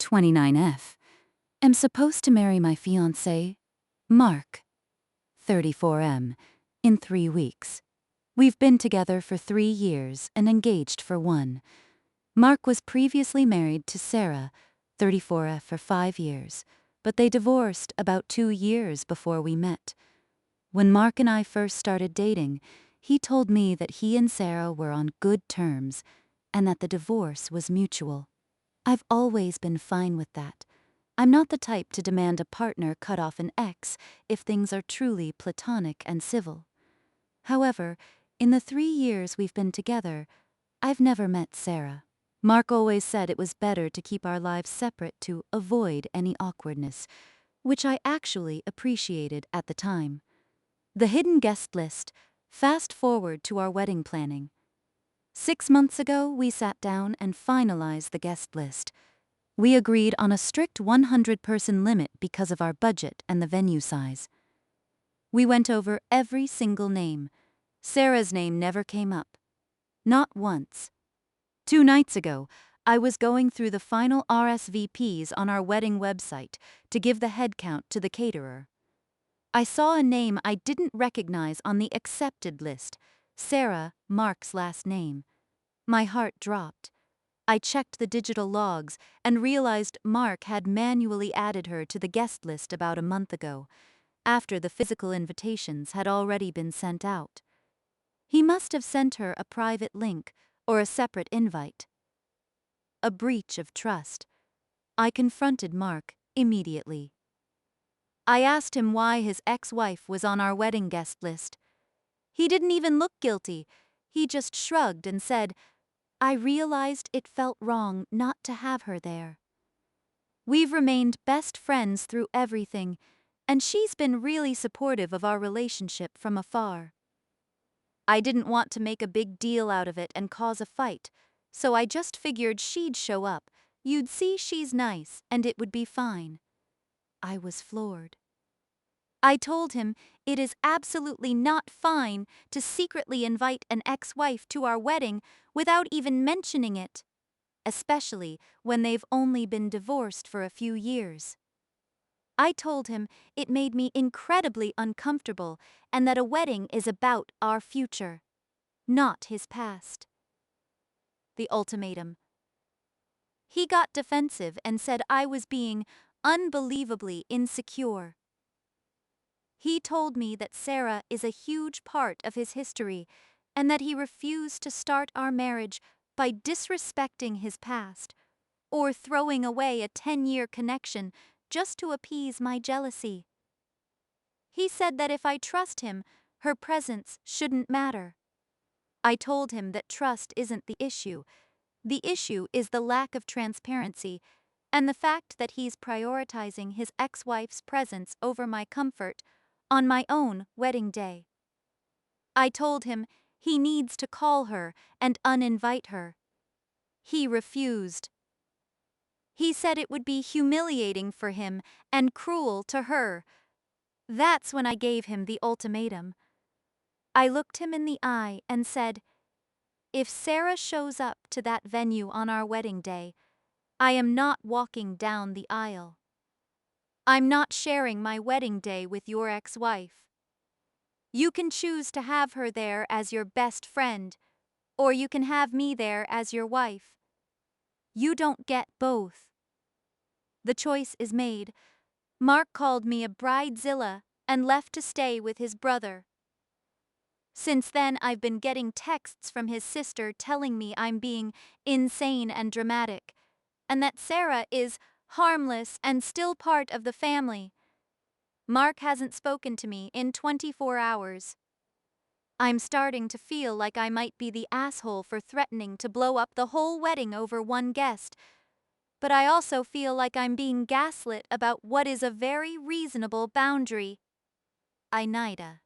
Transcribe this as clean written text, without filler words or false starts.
29F. Am supposed to marry my fiancé, Mark, 34M, in 3 weeks. We've been together for 3 years and engaged for 1. Mark was previously married to Sarah, 34F, for 5 years, but they divorced about 2 years before we met. When Mark and I first started dating, he told me that he and Sarah were on good terms and that the divorce was mutual. I've always been fine with that. I'm not the type to demand a partner cut off an ex if things are truly platonic and civil. However, in the 3 years we've been together, I've never met Sarah. Mark always said it was better to keep our lives separate to avoid any awkwardness, which I actually appreciated at the time. The hidden guest list. Fast forward to our wedding planning. 6 months ago, we sat down and finalized the guest list. We agreed on a strict 100-person limit because of our budget and the venue size. We went over every single name. Sarah's name never came up. Not once. 2 nights ago, I was going through the final RSVPs on our wedding website to give the head count to the caterer. I saw a name I didn't recognize on the accepted list, Sarah, Mark's last name. My heart dropped. I checked the digital logs and realized Mark had manually added her to the guest list about a month ago, after the physical invitations had already been sent out. He must have sent her a private link or a separate invite. A breach of trust. I confronted Mark immediately. I asked him why his ex-wife was on our wedding guest list. He didn't even look guilty. He just shrugged and said, "I realized it felt wrong not to have her there. We've remained best friends through everything, and she's been really supportive of our relationship from afar. I didn't want to make a big deal out of it and cause a fight, so I just figured she'd show up, you'd see she's nice, and it would be fine." I was floored. I told him it is absolutely not fine to secretly invite an ex-wife to our wedding without even mentioning it, especially when they've only been divorced for a few years. I told him it made me incredibly uncomfortable and that a wedding is about our future, not his past. The ultimatum. He got defensive and said I was being unbelievably insecure. He told me that Sarah is a huge part of his history and that he refused to start our marriage by disrespecting his past or throwing away a 10-year connection just to appease my jealousy. He said that if I trust him, her presence shouldn't matter. I told him that trust isn't the issue. The issue is the lack of transparency and the fact that he's prioritizing his ex-wife's presence over my comfort on my own wedding day. I told him he needs to call her and uninvite her. He refused. He said it would be humiliating for him and cruel to her. That's when I gave him the ultimatum. I looked him in the eye and said, "If Sarah shows up to that venue on our wedding day, I am not walking down the aisle. I'm not sharing my wedding day with your ex-wife. You can choose to have her there as your best friend, or you can have me there as your wife. You don't get both. The choice is made." Mark called me a bridezilla and left to stay with his brother. Since then, I've been getting texts from his sister telling me I'm being insane and dramatic, and that Sarah is harmless and still part of the family. Mark hasn't spoken to me in 24 hours. I'm starting to feel like I might be the asshole for threatening to blow up the whole wedding over one guest, but I also feel like I'm being gaslit about what is a very reasonable boundary. AITA.